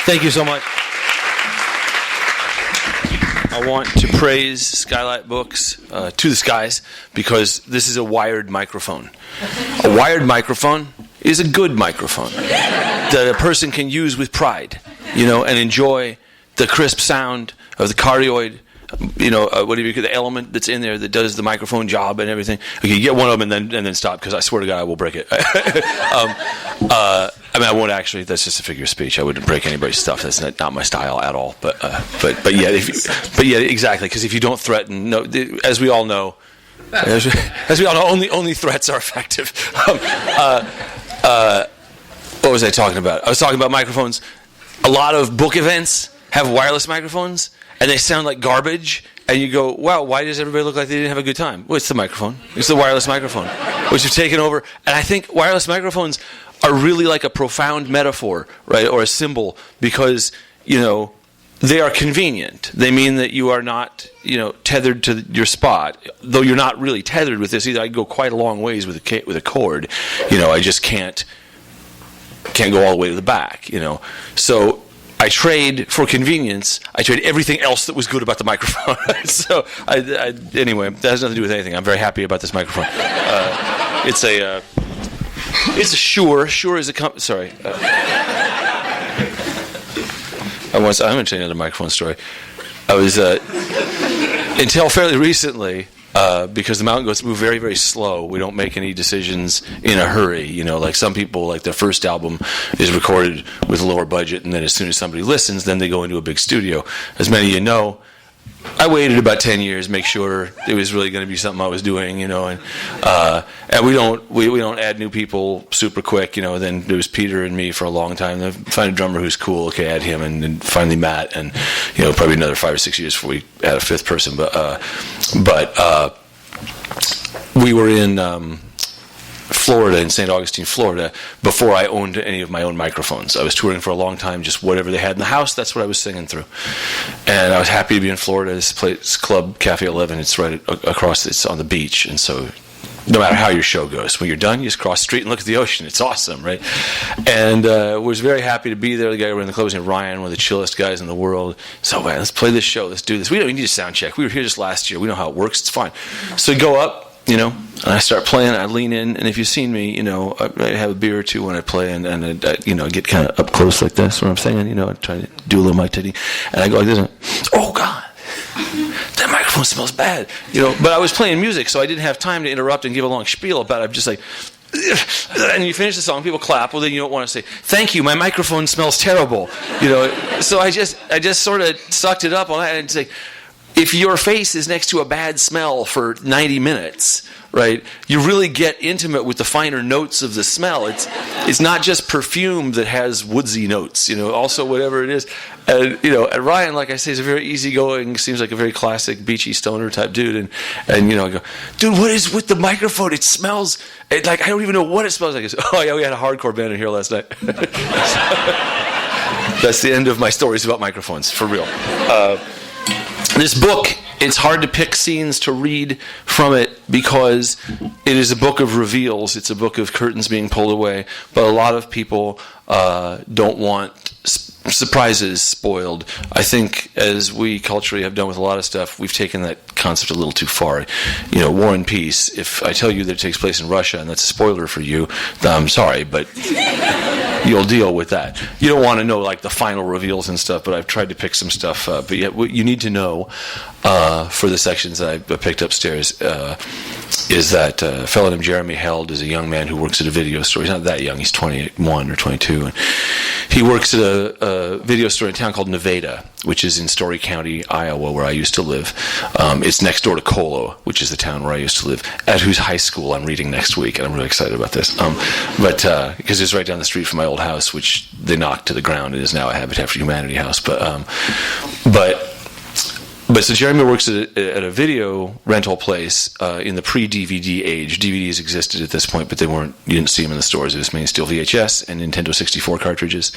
Thank you so much. I want to praise Skylight Books to the skies because this is a wired microphone. A wired microphone is a good microphone that a person can use with pride, and enjoy the crisp sound of the cardioid, the element that's in there that does the microphone job and everything. Okay, you get one of them and then stop, because I swear to God I will break it. I won't actually. That's just a figure of speech. I wouldn't break anybody's stuff. That's not my style at all. But yeah, exactly. Because if you don't threaten, no, as we all know, only threats are effective. What was I talking about? I was talking about microphones. A lot of book events have wireless microphones, and they sound like garbage. And you go, wow, why does everybody look like they didn't have a good time? Well, it's the microphone. It's the wireless microphone, which have taken over. And I think wireless microphones are really like a profound metaphor, right, or a symbol, because, they are convenient. They mean that you are not, tethered to your spot, though you're not really tethered with this either. I go quite a long ways with a cord. I just can't go all the way to the back, So I trade for convenience. I trade everything else that was good about the microphone. So anyway, that has nothing to do with anything. I'm very happy about this microphone. It's a Shure. Shure is a company. Sorry. I'm going to tell you another microphone story. I was until fairly recently. Because the mountain goats move very, very slow. We don't make any decisions in a hurry. Like some people, like their first album is recorded with a lower budget, and then as soon as somebody listens, then they go into a big studio. As many of you know, I waited about 10 years, make sure it was really going to be something I was doing, and we don't add new people super quick, Then there was Peter and me for a long time. Then find a drummer who's cool, okay, add him, and then finally Matt, and probably another 5 or 6 years before we add a fifth person. But we were in Florida, in St. Augustine, Florida, before I owned any of my own microphones. I was touring for a long time, just whatever they had in the house, that's what I was singing through. And I was happy to be in Florida. This place, Club Cafe 11, it's right across, it's on the beach, and so no matter how your show goes, when you're done, you just cross the street and look at the ocean. It's awesome, right? And was very happy to be there. The guy over in the club was named Ryan, one of the chillest guys in the world. So, man, let's play this show. Let's do this. We don't even need a sound check. We were here just last year. We know how it works. It's fine. So we go up, and I start playing. I lean in, and if you've seen me, I have a beer or two when I play, and I get kind of up close like this when I'm singing. I try to do a little mic titty, and I go like this. And, oh God, that microphone smells bad. But I was playing music, so I didn't have time to interrupt and give a long spiel about it. I'm just like, and you finish the song, people clap. Well, then you don't want to say, "Thank you, my microphone smells terrible." So I just sort of sucked it up on that and say, if your face is next to a bad smell for 90 minutes, right, you really get intimate with the finer notes of the smell. It's not just perfume that has woodsy notes, also whatever it is. And, and Ryan, like I say, is a very easygoing, seems like a very classic beachy stoner type dude. And I go, dude, what is with the microphone? It smells, like I don't even know what it smells like. Oh yeah, we had a hardcore band in here last night. That's the end of my stories about microphones, for real. This book, it's hard to pick scenes to read from it because it is a book of reveals. It's a book of curtains being pulled away. But a lot of people don't want surprises spoiled. I think as we culturally have done with a lot of stuff, we've taken that concept a little too far. War and Peace, if I tell you that it takes place in Russia and that's a spoiler for you, I'm sorry, but you'll deal with that. You don't want to know like the final reveals and stuff, but I've tried to pick some stuff. But yet what you need to know for the sections that I picked upstairs is that a fellow named Jeremy Held is a young man who works at a video store. He's not that young. He's 21 or 22. And he works at a video store in a town called Nevada, which is in Story County, Iowa, where I used to live. It's next door to Colo, which is the town where I used to live, at whose high school I'm reading next week, and I'm really excited about this. But because it's right down the street from my old house, which they knocked to the ground. It is now a Habitat for Humanity house. But so Jeremy works at a video rental place in the pre-DVD age. DVDs existed at this point, but you didn't see them in the stores. It was mainly still VHS and Nintendo 64 cartridges.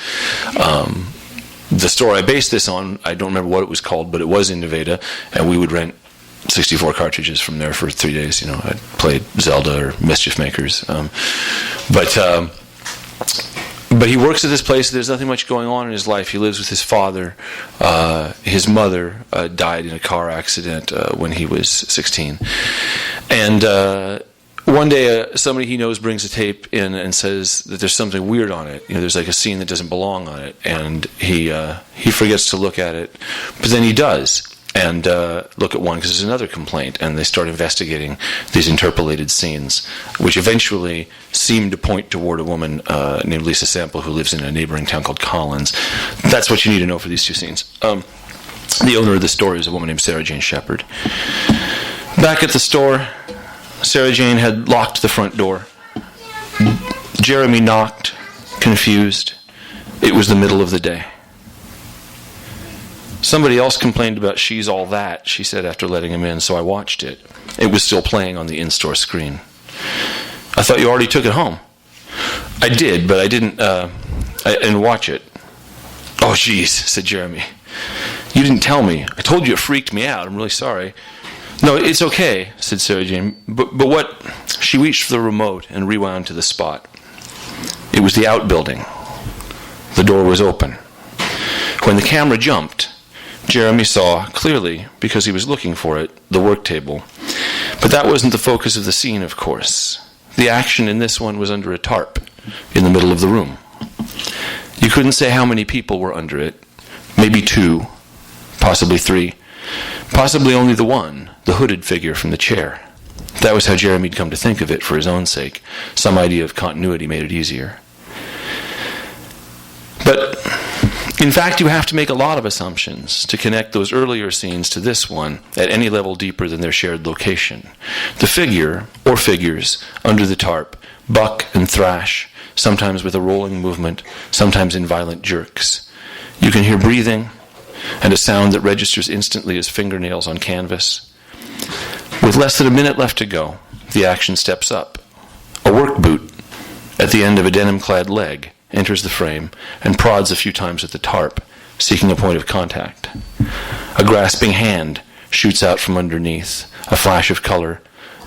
The store I based this on, I don't remember what it was called, but it was in Nevada, and we would rent 64 cartridges from there for 3 days. I'd play Zelda or Mischief Makers. But But he works at this place. There's nothing much going on in his life. He lives with his father. His mother died in a car accident when he was 16. And one day, somebody he knows brings a tape in and says that there's something weird on it. There's like a scene that doesn't belong on it. And he forgets to look at it. But then he does. And look at one because there's another complaint, and they start investigating these interpolated scenes, which eventually seem to point toward a woman named Lisa Sample who lives in a neighboring town called Collins. That's what you need to know for these two scenes. The owner of the store is a woman named Sarah Jane Shepard. Back at the store, Sarah Jane had locked the front door. Jeremy knocked, confused. It was the middle of the day. Somebody else complained about She's All That, she said after letting him in, so I watched it. It was still playing on the in-store screen. I thought you already took it home. I did, but I didn't watch it. Oh, geez, said Jeremy. You didn't tell me. I told you it freaked me out. I'm really sorry. No, it's okay, said Sarah Jane. But what? She reached for the remote and rewound to the spot. It was the outbuilding. The door was open. When the camera jumped, Jeremy saw clearly, because he was looking for it, the work table. But that wasn't the focus of the scene, of course. The action in this one was under a tarp in the middle of the room. You couldn't say how many people were under it. Maybe 2, possibly 3, possibly only the one, the hooded figure from the chair. That was how Jeremy'd come to think of it for his own sake. Some idea of continuity made it easier. But in fact, you have to make a lot of assumptions to connect those earlier scenes to this one at any level deeper than their shared location. The figure, or figures, under the tarp, buck and thrash, sometimes with a rolling movement, sometimes in violent jerks. You can hear breathing and a sound that registers instantly as fingernails on canvas. With less than a minute left to go, the action steps up. A work boot at the end of a denim-clad leg enters the frame and prods a few times at the tarp, seeking a point of contact. A grasping hand shoots out from underneath, a flash of color.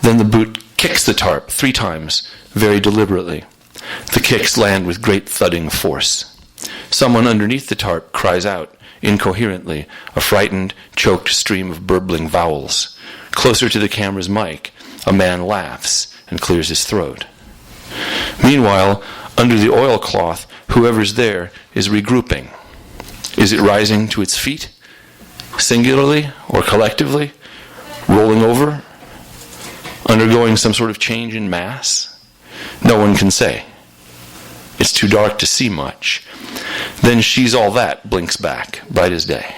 Then the boot kicks the tarp 3 times, very deliberately. The kicks land with great thudding force. Someone underneath the tarp cries out, incoherently, a frightened, choked stream of burbling vowels. Closer to the camera's mic, a man laughs and clears his throat. Meanwhile, under the oilcloth, whoever's there is regrouping. Is it rising to its feet, singularly or collectively, rolling over, undergoing some sort of change in mass? No one can say. It's too dark to see much. Then She's All That blinks back, bright as day.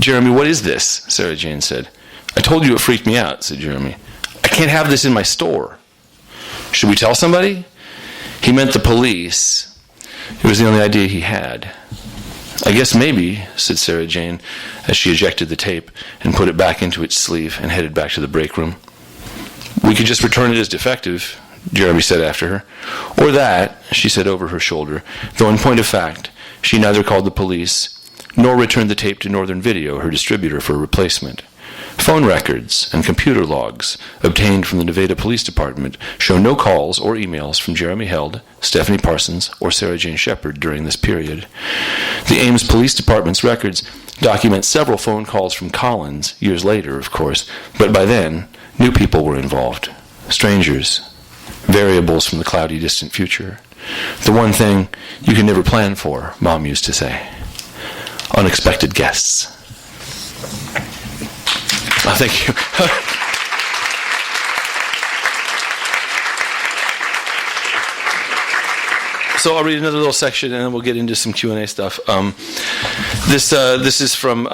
Jeremy, what is this? Sarah Jane said. I told you it freaked me out, said Jeremy. I can't have this in my store. Should we tell somebody? He meant the police. It was the only idea he had. I guess maybe, said Sarah Jane, as she ejected the tape and put it back into its sleeve and headed back to the break room. We could just return it as defective, Jeremy said after her. Or that, she said over her shoulder, though in point of fact, she neither called the police nor returned the tape to Northern Video, her distributor, for a replacement. Phone records and computer logs obtained from the Nevada Police Department show no calls or emails from Jeremy Held, Stephanie Parsons, or Sarah Jane Shepard during this period. The Ames Police Department's records document several phone calls from Collins, years later, of course, but by then, new people were involved. Strangers. Variables from the cloudy, distant future. The one thing you can never plan for, Mom used to say. Unexpected guests. Oh, thank you. So I'll read another little section, and then we'll get into some Q&A stuff. This is from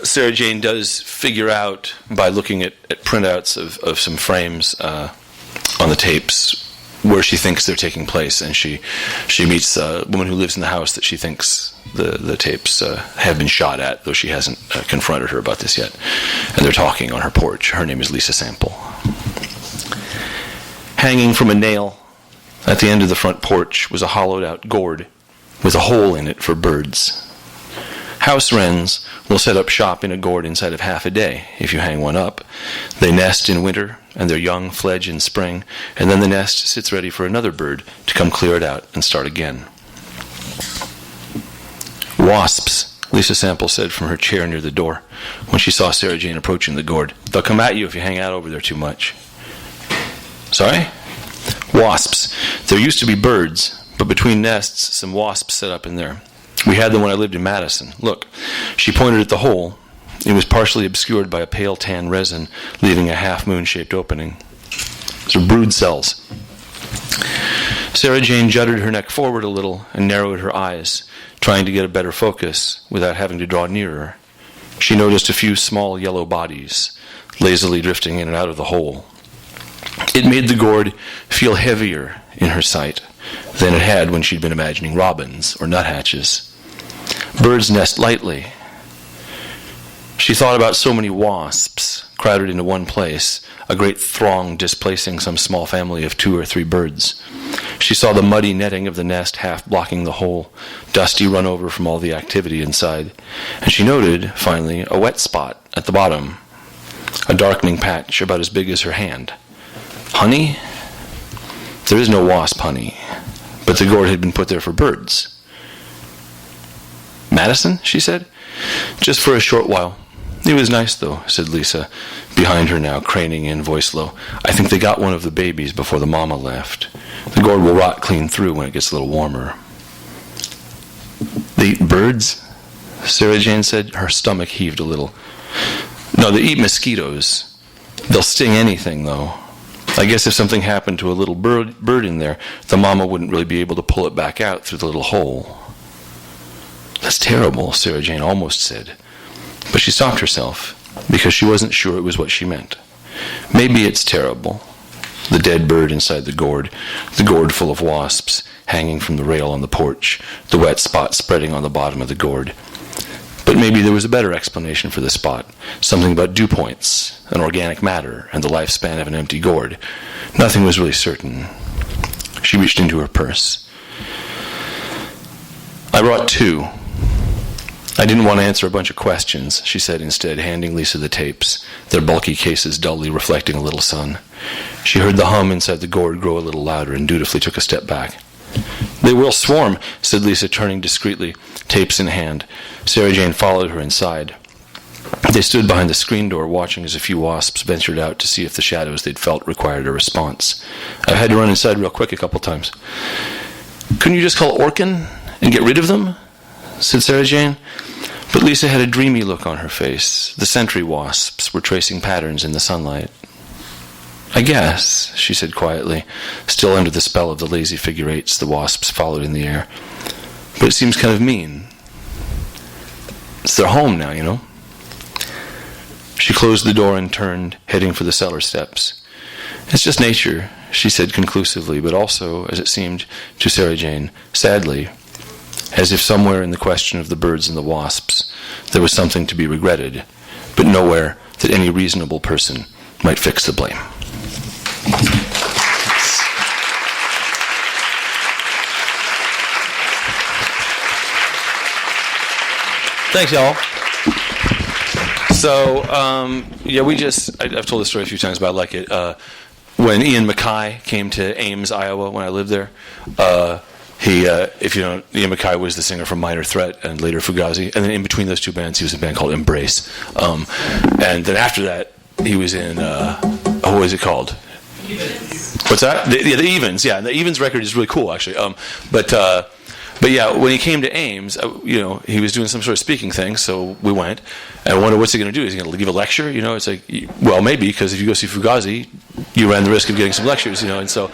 Sarah Jane does figure out, by looking at printouts of some frames on the tapes, where she thinks they're taking place, and she meets a woman who lives in the house that she thinks the tapes have been shot at, though she hasn't confronted her about this yet. And they're talking on her porch. Her name is Lisa Sample. Hanging from a nail at the end of the front porch was a hollowed-out gourd with a hole in it for birds. House wrens will set up shop in a gourd inside of half a day if you hang one up. They nest in winter, and their young fledge in spring, and then the nest sits ready for another bird to come clear it out and start again. Wasps, Lisa Sample said from her chair near the door when she saw Sarah Jane approaching the gourd. They'll come at you if you hang out over there too much. Sorry? Wasps. There used to be birds, but between nests, some wasps set up in there. We had them when I lived in Madison. Look, she pointed at the hole. It was partially obscured by a pale tan resin, leaving a half-moon-shaped opening. These are brood cells. Sarah Jane jutted her neck forward a little and narrowed her eyes, trying to get a better focus without having to draw nearer. She noticed a few small yellow bodies, lazily drifting in and out of the hole. It made the gourd feel heavier in her sight than it had when she'd been imagining robins or nuthatches. Birds nest lightly. She thought about so many wasps crowded into one place, a great throng displacing some small family of 2 or 3 birds. She saw the muddy netting of the nest half blocking the hole, dusty run over from all the activity inside. And she noted, finally, a wet spot at the bottom, a darkening patch about as big as her hand. Honey? There is no wasp honey, but the gourd had been put there for birds. Madison, she said. Just for a short while. It was nice, though, said Lisa, behind her now, craning in, voice low. I think they got one of the babies before the mama left. The gourd will rot clean through when it gets a little warmer. They eat birds? Sarah Jane said. Her stomach heaved a little. No, they eat mosquitoes. They'll sting anything, though. I guess if something happened to a little bird in there, the mama wouldn't really be able to pull it back out through the little hole. That's terrible, Sarah Jane almost said. But she stopped herself, because she wasn't sure it was what she meant. Maybe it's terrible. The dead bird inside the gourd full of wasps, hanging from the rail on the porch, the wet spot spreading on the bottom of the gourd. But maybe there was a better explanation for the spot, something about dew points, and organic matter, and the lifespan of an empty gourd. Nothing was really certain. She reached into her purse. I brought 2. I didn't want to answer a bunch of questions, she said instead, handing Lisa the tapes, their bulky cases dully reflecting a little sun. She heard the hum inside the gourd grow a little louder and dutifully took a step back. They will swarm, said Lisa, turning discreetly, tapes in hand. Sarah Jane followed her inside. They stood behind the screen door, watching as a few wasps ventured out to see if the shadows they'd felt required a response. I had to run inside real quick a couple times. Couldn't you just call Orkin and get rid of them? Said Sarah Jane. But Lisa had a dreamy look on her face. The sentry wasps were tracing patterns in the sunlight. I guess, she said quietly, still under the spell of the lazy figure eights the wasps followed in the air. But it seems kind of mean. It's their home now, you know. She closed the door and turned, heading for the cellar steps. It's just nature, she said conclusively, but also, as it seemed to Sarah Jane, sadly, as if somewhere in the question of the birds and the wasps there was something to be regretted, but nowhere that any reasonable person might fix the blame. Thanks, y'all. So, I've told this story a few times, but I like it. When Ian MacKaye came to Ames, Iowa, when I lived there, if you don't, Ian MacKaye was the singer from Minor Threat and later Fugazi, and then in between those two bands, he was in a band called Embrace. And then after that, he was in, what was it called? Evens. What's that? The Evens, yeah. The Evens record is really cool, actually. But yeah, when he came to Ames, he was doing some sort of speaking thing, so we went. And I wondered, what's he going to do? Is he going to give a lecture? It's like, well, maybe, because if you go see Fugazi, you ran the risk of getting some lectures, and so...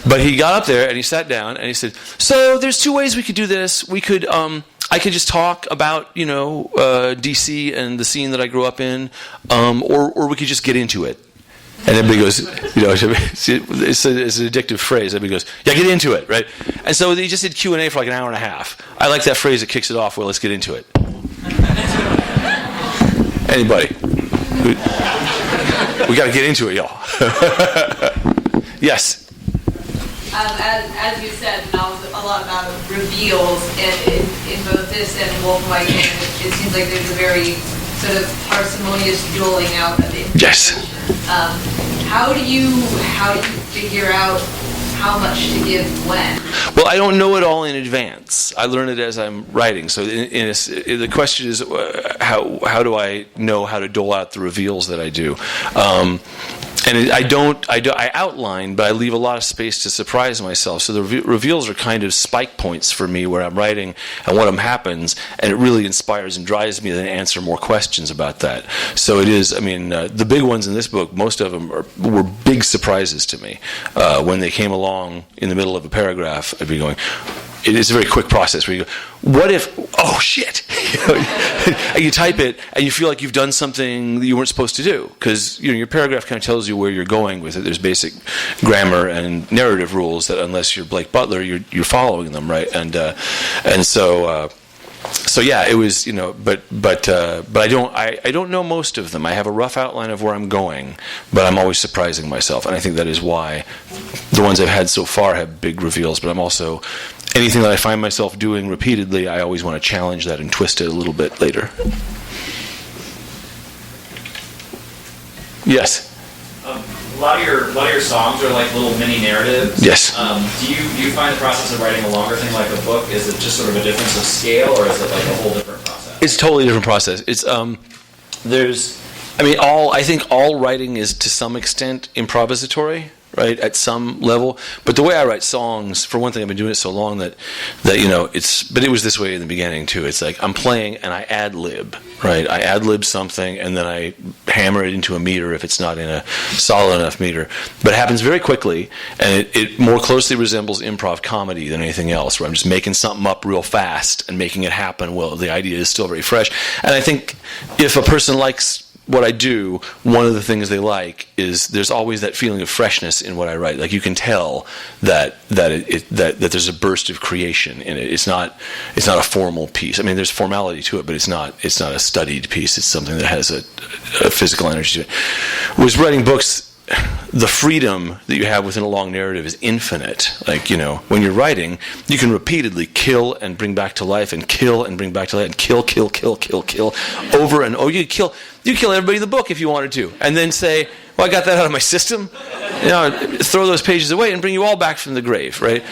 But he got up there and he sat down and he said, "So there's 2 ways we could do this. We could, I could just talk about, DC and the scene that I grew up in, or we could just get into it." And everybody goes, it's an addictive phrase. Everybody goes, "Yeah, get into it," right? And so he just did Q&A for like an hour and a half. I like that phrase that kicks it off. Well, let's get into it. Anybody? We got to get into it, y'all. Yes. As you said, the novel's a lot about reveals, and in both this and Wolf and White Man, it seems like there's a very sort of parsimonious doling out of it. Yes. How do you figure out how much to give when? Well, I don't know it all in advance. I learn it as I'm writing. So the question is, how do I know how to dole out the reveals that I do? And I outline, but I leave a lot of space to surprise myself. So the reveals are kind of spike points for me where I'm writing and what happens, and it really inspires and drives me to then answer more questions about that. So it is, the big ones in this book, most of them were big surprises to me. When they came along in the middle of a paragraph, I'd be going, it is a very quick process where you go, what if, oh shit, and you type it and you feel like you've done something that you weren't supposed to do, because your paragraph kind of tells you where you're going with it. There's basic grammar and narrative rules that unless you're Blake Butler, you're following them, right? So yeah, it was, but I don't know most of them. I have a rough outline of where I'm going, but I'm always surprising myself, and I think that is why the ones I've had so far have big reveals. But I'm also, anything that I find myself doing repeatedly, I always want to challenge that and twist it a little bit later. Yes. A lot of your songs are like little mini narratives. Yes. Do you find the process of writing a longer thing like a book, is it just sort of a difference of scale, or is it like a whole different process? It's a totally different process. It's I think all writing is to some extent improvisatory, right, at some level. But the way I write songs, for one thing, I've been doing it so long that but it was this way in the beginning too. It's like I'm playing and I ad-lib, right? I ad-lib something and then I hammer it into a meter if it's not in a solid enough meter. But it happens very quickly, and it more closely resembles improv comedy than anything else, where I'm just making something up real fast and making it happen. Well, the idea is still very fresh. And I think if a person likes what I do, one of the things they like is there's always that feeling of freshness in what I write. Like you can tell that there's a burst of creation in it. It's not a formal piece. There's formality to it, but it's not a studied piece. It's something that has a physical energy to it. Whereas writing books, the freedom that you have within a long narrative is infinite. Like, when you're writing, you can repeatedly kill and bring back to life, and kill and bring back to life, and kill over and over. You kill everybody in the book if you wanted to, and then say, well, I got that out of my system. Throw those pages away and bring you all back from the grave, right?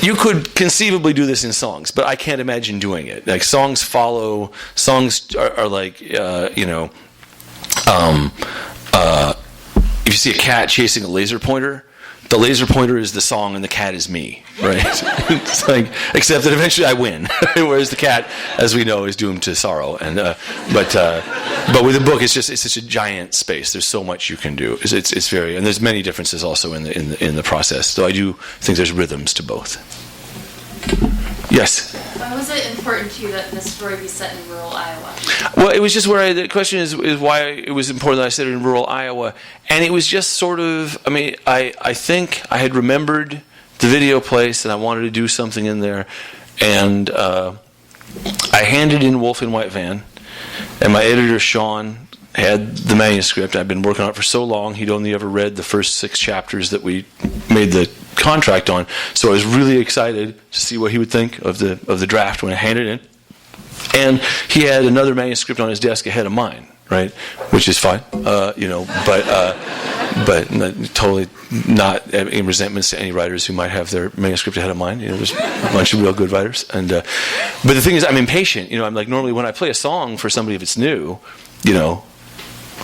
You could conceivably do this in songs, but I can't imagine doing it. Like songs are like, if you see a cat chasing a laser pointer, the laser pointer is the song and the cat is me, right? It's like, except that eventually I win, whereas the cat, as we know, is doomed to sorrow. And but with a book, it's such a giant space. There's so much you can do. It's very, and there's many differences also in the process. So I do think there's rhythms to both. Yes. Why was it important to you that this story be set in rural Iowa? Well, it was just the question is why it was important that I set it in rural Iowa. And it was just sort of, I think I had remembered the video place and I wanted to do something in there. And I handed in Wolf in White Van, and my editor, Sean, had the manuscript. I'd been working on it for so long, he'd only ever read the first 6 chapters that we made the contract on. So I was really excited to see what he would think of the draft when I handed it in. And he had another manuscript on his desk ahead of mine, right? Which is fine, but totally not in resentments to any writers who might have their manuscript ahead of mine. There's a bunch of real good writers. And but the thing is, I'm impatient. I'm like, normally when I play a song for somebody, if it's new,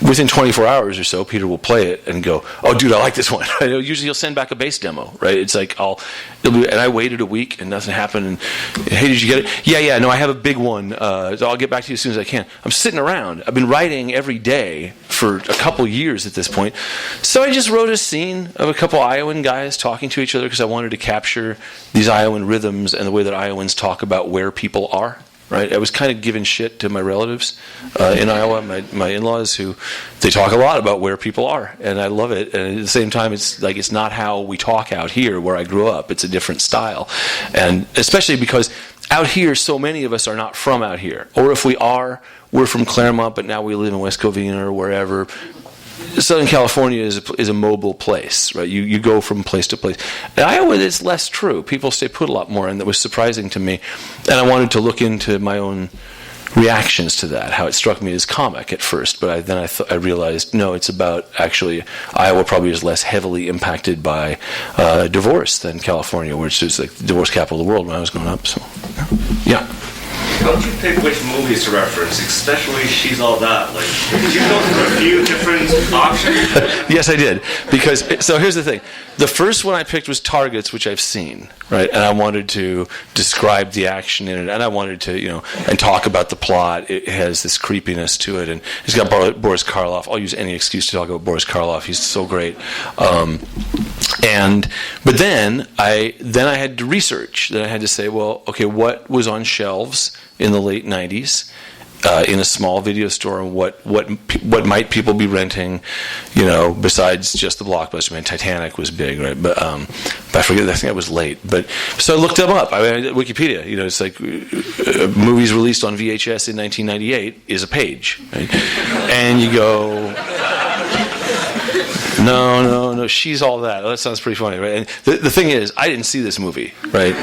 within 24 hours or so, Peter will play it and go, "Oh, dude, I like this one." Usually, he'll send back a bass demo, right? It's like and I waited a week and nothing happened. And hey, did you get it? Yeah. No, I have a big one. So I'll get back to you as soon as I can. I'm sitting around. I've been writing every day for a couple years at this point. So I just wrote a scene of a couple Iowan guys talking to each other because I wanted to capture these Iowan rhythms and the way that Iowans talk about where people are. Right, I was kind of giving shit to my relatives in Iowa, my in-laws, who they talk a lot about where people are, and I love it. And at the same time, it's not how we talk out here where I grew up. It's a different style, and especially because out here, so many of us are not from out here, or if we are, we're from Claremont, but now we live in West Covina or wherever. Southern California is a mobile place, right? You go from place to place. In Iowa, it's less true. People stay put a lot more, and that was surprising to me. And I wanted to look into my own reactions to that, how it struck me as comic at first, but then I realized, no, it's about actually Iowa probably is less heavily impacted by divorce than California, which is like the divorce capital of the world when I was growing up. So, yeah. How did you pick which movies to reference, especially She's All That? Like, did you go through a few different options? Yes, I did. So here's the thing. The first one I picked was Targets, which I've seen, right? And I wanted to describe the action in it, and I wanted to, and talk about the plot. It has this creepiness to it, and it's got Boris Karloff. I'll use any excuse to talk about Boris Karloff. He's so great. But then I had to research. Then I had to say, well, okay, what was on shelves in the late 90s in a small video store, and what might people be renting, besides just the blockbuster. I mean, Titanic was big, right? But I forget. I think I was late. But so I looked them up. I mean, Wikipedia. It's like movies released on VHS in 1998 is a page, right? And you go. No, She's All That. Oh, that sounds pretty funny, right? And the thing is, I didn't see this movie, right?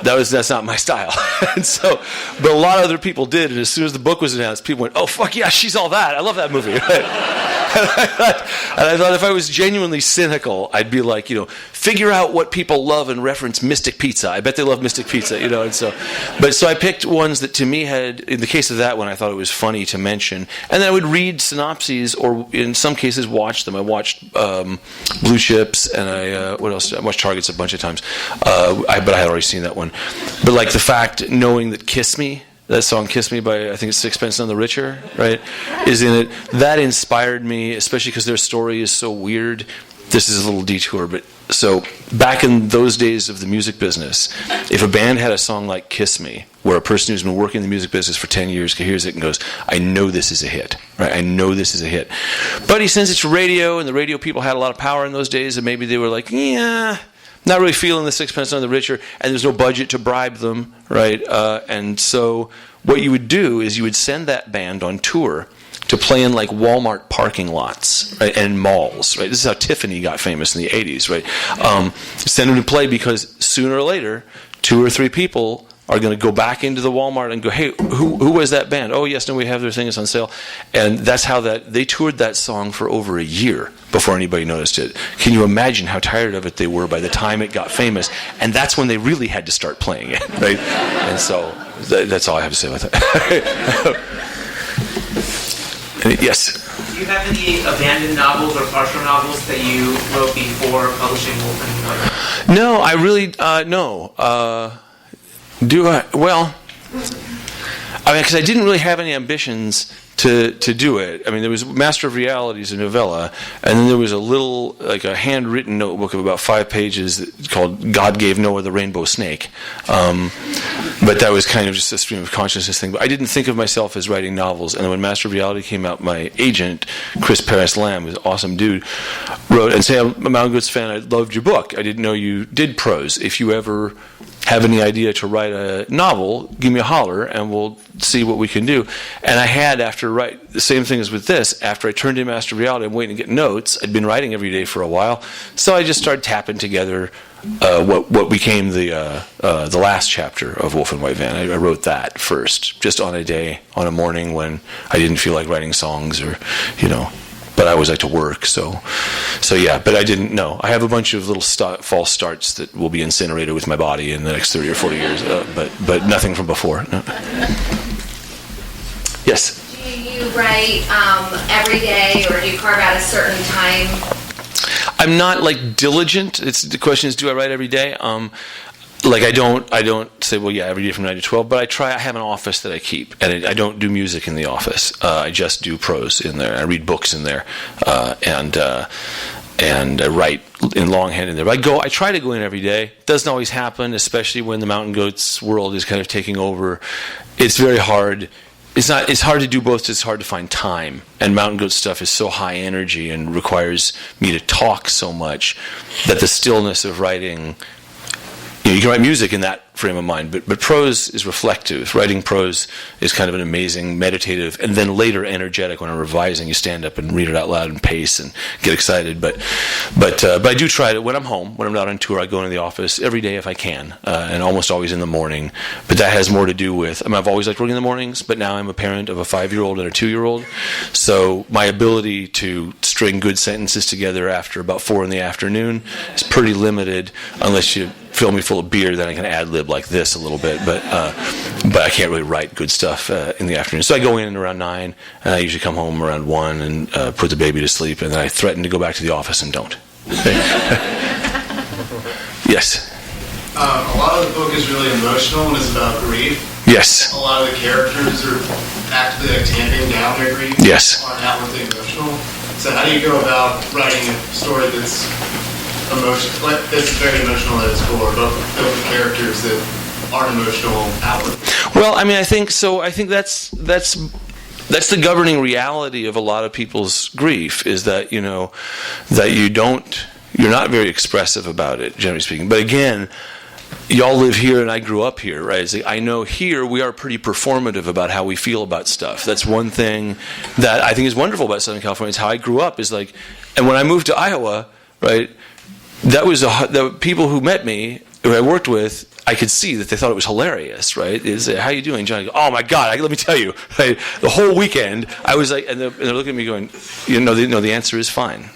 That's not my style. But a lot of other people did, and as soon as the book was announced, people went, "Oh, fuck yeah, She's All That. I love that movie." Right? And I thought if I was genuinely cynical, I'd be like, figure out what people love and reference Mystic Pizza. I bet they love Mystic Pizza, And so I picked ones that to me had, in the case of that one, I thought it was funny to mention, and then I would read synopses, or in some cases watch them. I watched Blue Chips, and what else? I watched Targets a bunch of times, but I had already seen that one. But like the fact, knowing that Kiss Me, that song "Kiss Me" by, I think it's Sixpence None the Richer, right, is in it. That inspired me, especially because their story is so weird. This is a little detour, but so back in those days of the music business, if a band had a song like "Kiss Me," where a person who's been working in the music business for 10 years hears it and goes, "I know this is a hit," right? I know this is a hit. But since it's radio, and the radio people had a lot of power in those days, and maybe they were like, yeah, not really feeling the Sixpence None the Richer, and there's no budget to bribe them, right? And so what you would do is you would send that band on tour to play in like Walmart parking lots, right, and malls, right? This is how Tiffany got famous in the 80s, right? Send them to play because sooner or later, 2 or 3 people are going to go back into the Walmart and go, "Hey, who was that band? Oh, yes, no, we have their thing. It's on sale." And that's how they toured that song for over a year before anybody noticed it. Can you imagine how tired of it they were by the time it got famous? And that's when they really had to start playing it, right? And so that's all I have to say about that. Yes? Do you have any abandoned novels or partial novels that you wrote before publishing Wolf and White? No, I really, no. Do I? Well, I mean, because I didn't really have any ambitions to do it. I mean, there was Master of Realities, a novella, and then there was a little, like a handwritten notebook of about 5 pages called "God Gave Noah the Rainbow Snake." But that was kind of just a stream of consciousness thing. But I didn't think of myself as writing novels. And then when Master of Reality came out, my agent, Chris Paris-Lamb, was an awesome dude, wrote and said, "I'm a Mountain Goats fan. I loved your book. I didn't know you did prose. If you ever have any idea to write a novel, give me a holler, and we'll see what we can do." And I had, the same thing as with this, after I turned in Master of Reality, I'm waiting to get notes. I'd been writing every day for a while. So I just started tapping together what became the last chapter of Wolf and White Van. I wrote that first, just on a morning when I didn't feel like writing songs, or, but I always like to work, so yeah. But I didn't know. I have a bunch of little false starts that will be incinerated with my body in the next 30 or 40 years, but nothing from before. No. Yes? Do you write every day, or do you carve out a certain time? I'm not like diligent. The question is, do I write every day? Like I don't say, well, yeah, every day from 9 to 12, but I try. I have an office that I keep, and I don't do music in the office. I just do prose in there. I read books in there, and I write in longhand in there. But I try to go in every day. It doesn't always happen, especially when the Mountain Goats world is kind of taking over. It's very hard. It's hard to do both. It's hard to find time, and Mountain Goat stuff is so high energy and requires me to talk so much that the stillness of writing. You can write music in that frame of mind. But prose is reflective. Writing prose is kind of an amazing, meditative, and then later energetic. When I'm revising, you stand up and read it out loud and pace and get excited. But I do try to, when I'm home, when I'm not on tour, I go into the office every day if I can, and almost always in the morning. But that has more to do with, I've always liked working in the mornings, but now I'm a parent of a 5-year-old and a 2-year-old. So my ability to string good sentences together after about 4 in the afternoon is pretty limited, unless you fill me full of beer, then I can ad-lib like this a little bit. But I can't really write good stuff in the afternoon. So I go in around 9, and I usually come home around 1 and put the baby to sleep, and then I threaten to go back to the office and don't. Yes? A lot of the book is really emotional and is about grief. Yes. A lot of the characters are actively tamping down their grief. Yes. Are outwardly emotional. So how do you go about writing a story that's that's very emotional at its core, but filled with characters that aren't emotional outwardly? Well, I think so. I think that's the governing reality of a lot of people's grief, is that you're not very expressive about it, generally speaking. But again, y'all live here and I grew up here, right? It's like, I know here we are pretty performative about how we feel about stuff. That's one thing that I think is wonderful about Southern California. It's how I grew up. Is like, and when I moved to Iowa, right, that was the people who met me, who I worked with, I could see that they thought it was hilarious, right? How you doing, John? I go, oh my God! Let me tell you, right? The whole weekend I was like, and they're looking at me going, the answer is fine.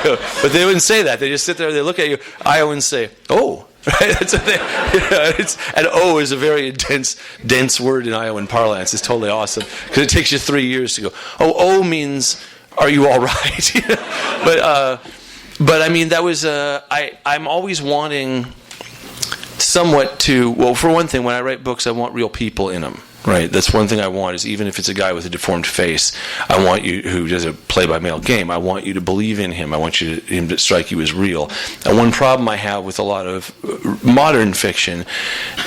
But they wouldn't say that. They just sit there. They look at you, Iowans say, "Oh." Right? That's a thing. And "oh" is a very dense word in Iowan parlance. It's totally awesome because it takes you 3 years to go. Oh means, are you all right? But that was I'm always wanting somewhat to, well, for one thing, when I write books, I want real people in them. Right, that's one thing I want, is even if it's a guy with a deformed face, I want you, who does a play-by-mail game, I want you to believe in him. I want him to strike you as real. And one problem I have with a lot of modern fiction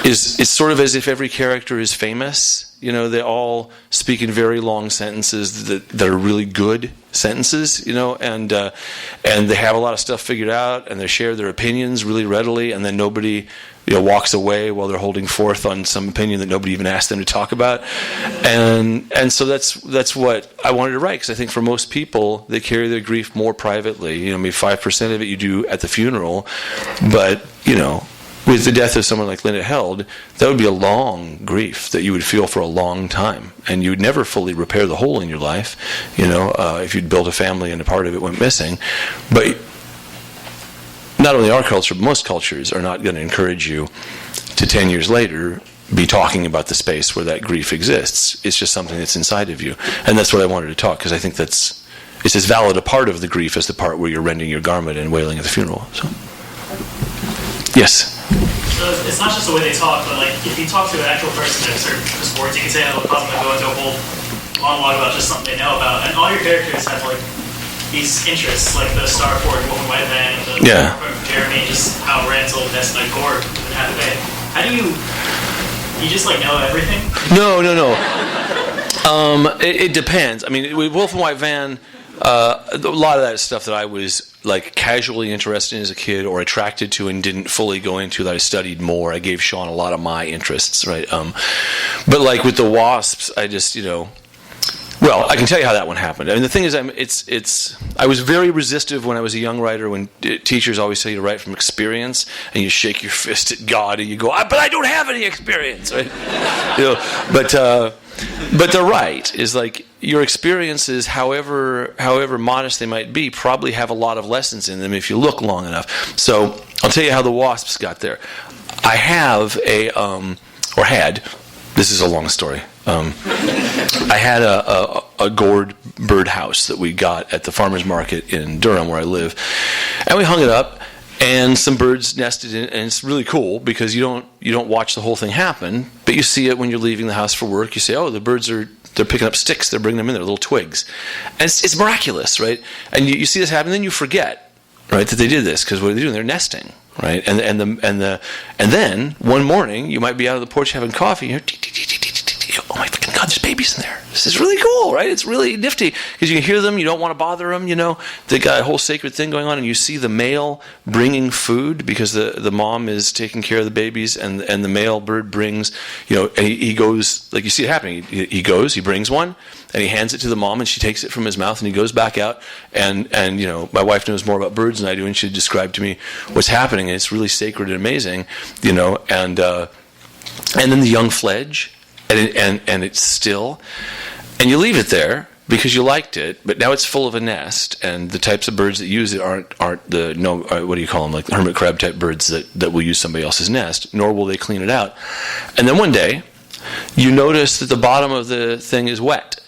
is it's sort of as if every character is famous. They all speak in very long sentences that are really good sentences, and they have a lot of stuff figured out, and they share their opinions really readily, and then nobody walks away while they're holding forth on some opinion that nobody even asked them to talk about, and so that's what I wanted to write, because I think for most people they carry their grief more privately. Maybe 5% of it you do at the funeral, but with the death of someone like Linda Held, that would be a long grief that you would feel for a long time, and you would never fully repair the hole in your life, if you'd built a family and a part of it went missing. But not only our culture, but most cultures are not going to encourage you to 10 years later be talking about the space where that grief exists. It's just something that's inside of you. And that's what I wanted to talk, because I think it's as valid a part of the grief as the part where you're rending your garment and wailing at the funeral. So, yes? So it's not just the way they talk, but if you talk to an actual person that certain sports, you can say, they'll cause them to go into a whole monologue about just something they know about. And all your characters have these interests, like the Star Ford, Wolf and White Man, the Jeremy, just how Ranzel, Ness, and Gord, and Half a Bay. How do you just know everything? No. It depends. With Wolf and White Van, a lot of that stuff that I was casually interested in as a kid, or attracted to and didn't fully go into, that I studied more. I gave Sean a lot of my interests, right? But with the Wasps, I just well, I can tell you how that one happened. The thing is, I was very resistive when I was a young writer, when teachers always tell you to write from experience, and you shake your fist at God and you go, but I don't have any experience, right? But they're right. Is your experiences, however modest they might be, probably have a lot of lessons in them if you look long enough. So I'll tell you how the Wasps got there. I have had. This is a long story. I had a gourd birdhouse that we got at the farmer's market in Durham, where I live, and we hung it up, and some birds nested in it, and it's really cool because you don't watch the whole thing happen, but you see it when you're leaving the house for work. You say, oh, the birds they're picking up sticks, they're bringing them in there, little twigs, and it's miraculous, right? And you see this happen, then you forget, right, that they did this, because what are they doing? They're nesting. Right, and then one morning you might be out of the porch having coffee, and you hear, oh my fucking God. God, there's babies in there. This is really cool, right? It's really nifty because you can hear them. You don't want to bother them, They got a whole sacred thing going on, and you see the male bringing food because the mom is taking care of the babies, and the male bird brings, and he goes, like you see it happening. He goes, he brings one, and he hands it to the mom, and she takes it from his mouth, and he goes back out, and my wife knows more about birds than I do, and she described to me what's happening, and it's really sacred and amazing, and then the young fledge. And it's still, and you leave it there because you liked it, but now it's full of a nest, and the types of birds that use it aren't what do you call them, like the hermit crab type birds that will use somebody else's nest, nor will they clean it out. And then one day, you notice that the bottom of the thing is wet.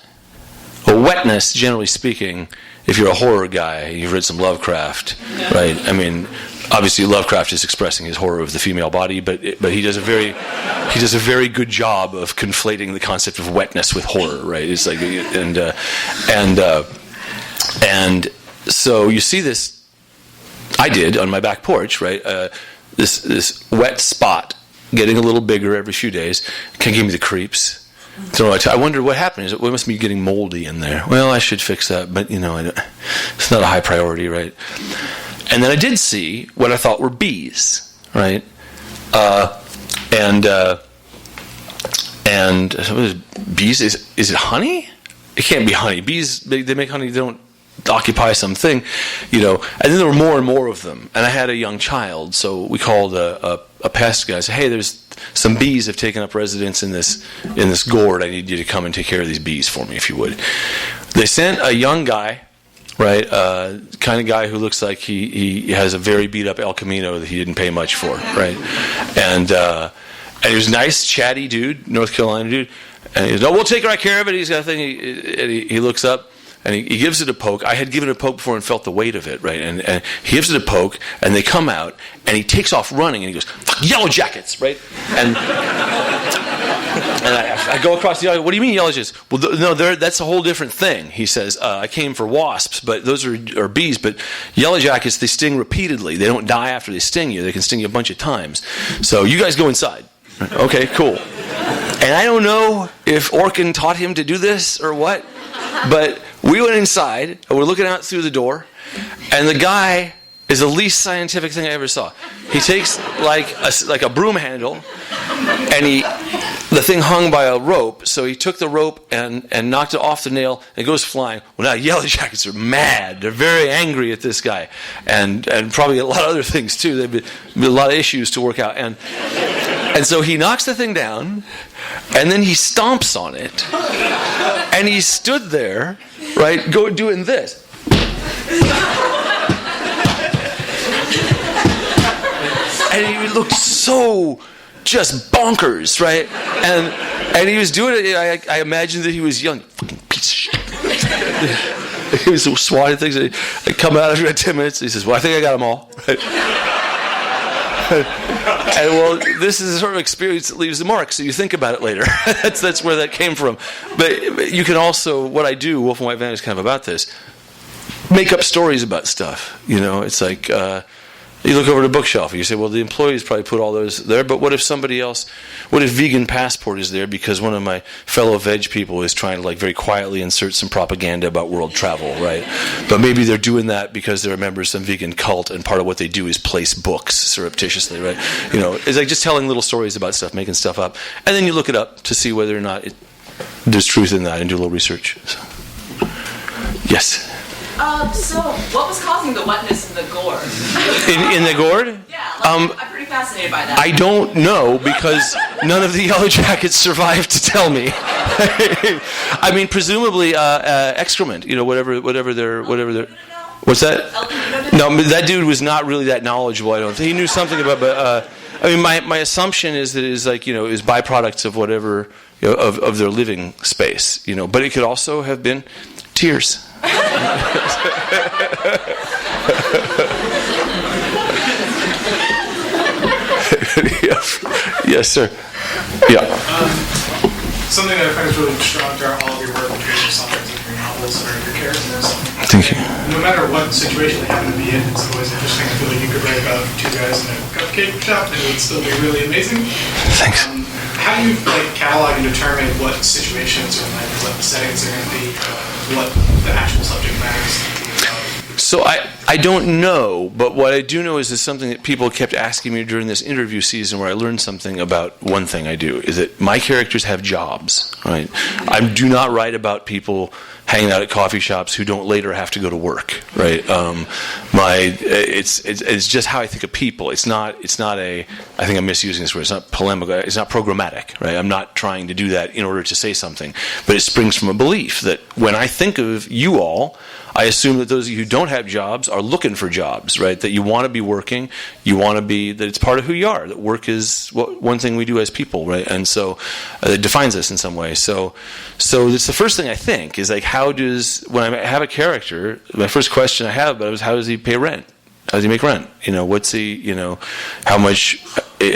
Well, wetness, generally speaking, if you're a horror guy, you've read some Lovecraft, right? I mean, obviously Lovecraft is expressing his horror of the female body, but he does a very good job of conflating the concept of wetness with horror, right? It's like and so you see this. I did on my back porch, right? This wet spot getting a little bigger every few days. Can give me the creeps. I wondered what happened. It must be getting moldy in there. Well, I should fix that, but it's not a high priority, right? And then I did see what I thought were bees, right? And so bees. Is it honey? It can't be honey. Bees, they make honey. They don't occupy something, And then there were more and more of them. And I had a young child, so we called a pest guy. I said, "Hey, there's some bees have taken up residence in this gourd. I need you to come and take care of these bees for me, if you would." They sent a young guy, right, kind of guy who looks like he has a very beat up El Camino that he didn't pay much for, right, and he was a nice, chatty dude, North Carolina dude, and he goes, "No, we'll take right care of it." He's got a thing. He looks up. And he gives it a poke. I had given it a poke before and felt the weight of it, right? And he gives it a poke, and they come out, and he takes off running, and he goes, "Fuck yellow jackets," right? And I go across the yard. "What do you mean yellow jackets?" "Well, no, that's a whole different thing." He says, "I came for wasps, but those are bees. But yellow jackets, they sting repeatedly. They don't die after they sting you. They can sting you a bunch of times. So you guys go inside." Okay, cool. And I don't know if Orkin taught him to do this or what, but we went inside, and we're looking out through the door, and the guy is the least scientific thing I ever saw. He takes like a broom handle, and the thing hung by a rope, so he took the rope and knocked it off the nail, and it goes flying. Well, now yellow jackets are mad. They're very angry at this guy, and probably a lot of other things too. There've been a lot of issues to work out, and so he knocks the thing down, and then he stomps on it, and he stood there, right, doing this. And he looked so just bonkers, right? And he was doing it. I imagined that he was young. Fucking piece of shit. He was swatting things. I come out after 10 minutes. He says, "Well, I think I got them all." Right? And well, this is a sort of experience that leaves a mark, so you think about it later. That's where that came from. But you can also, what I do, Wolf and White Van is kind of about this, make up stories about stuff. It's like you look over the bookshelf and you say, well, the employees probably put all those there, but what if Vegan Passport is there because one of my fellow veg people is trying to very quietly insert some propaganda about world travel, right? But maybe they're doing that because they're members of some vegan cult, and part of what they do is place books surreptitiously, right? It's like just telling little stories about stuff, making stuff up, and then you look it up to see whether or not there's truth in that, and do a little research. So. Yes. So, what was causing the wetness in the gourd? In the gourd? Yeah, I'm pretty fascinated by that. I don't know because none of the yellow jackets survived to tell me. I mean, presumably excrement. Whatever they're. What's that? No, that dude was not really that knowledgeable. I don't think he knew something about. But my assumption is that it is is byproducts of whatever of their living space. But it could also have been tears. Yes, sir. Yeah. Something that I find is really strong throughout all of your work in terms of subjects of your novels are your characters. Thank you. No matter what situation they happen to be in, it's always interesting. I feel like you could write about two guys in a cupcake shop and it would still be really amazing. Thanks. how do you like catalog and determine what situations or like what the settings are going to be, what the actual subject matter is going to be about? So I don't know, but what I do know is something that people kept asking me during this interview season, where I learned something about one thing I do, is that my characters have jobs, right? I do not write about people hanging out at coffee shops who don't later have to go to work, right? It's just how I think of people. It's not I think I'm misusing this word. It's not polemical. It's not programmatic, right? I'm not trying to do that in order to say something, but it springs from a belief that when I think of you all, I assume that those of you who don't have jobs are looking for jobs, right? That you want to be working, you want to be, that it's part of who you are, that work is one thing we do as people, right? And so it defines us in some way. So it's the first thing I think is like, when I have a character, my first question I have about it is, how does he pay rent? How does he make rent? What's he,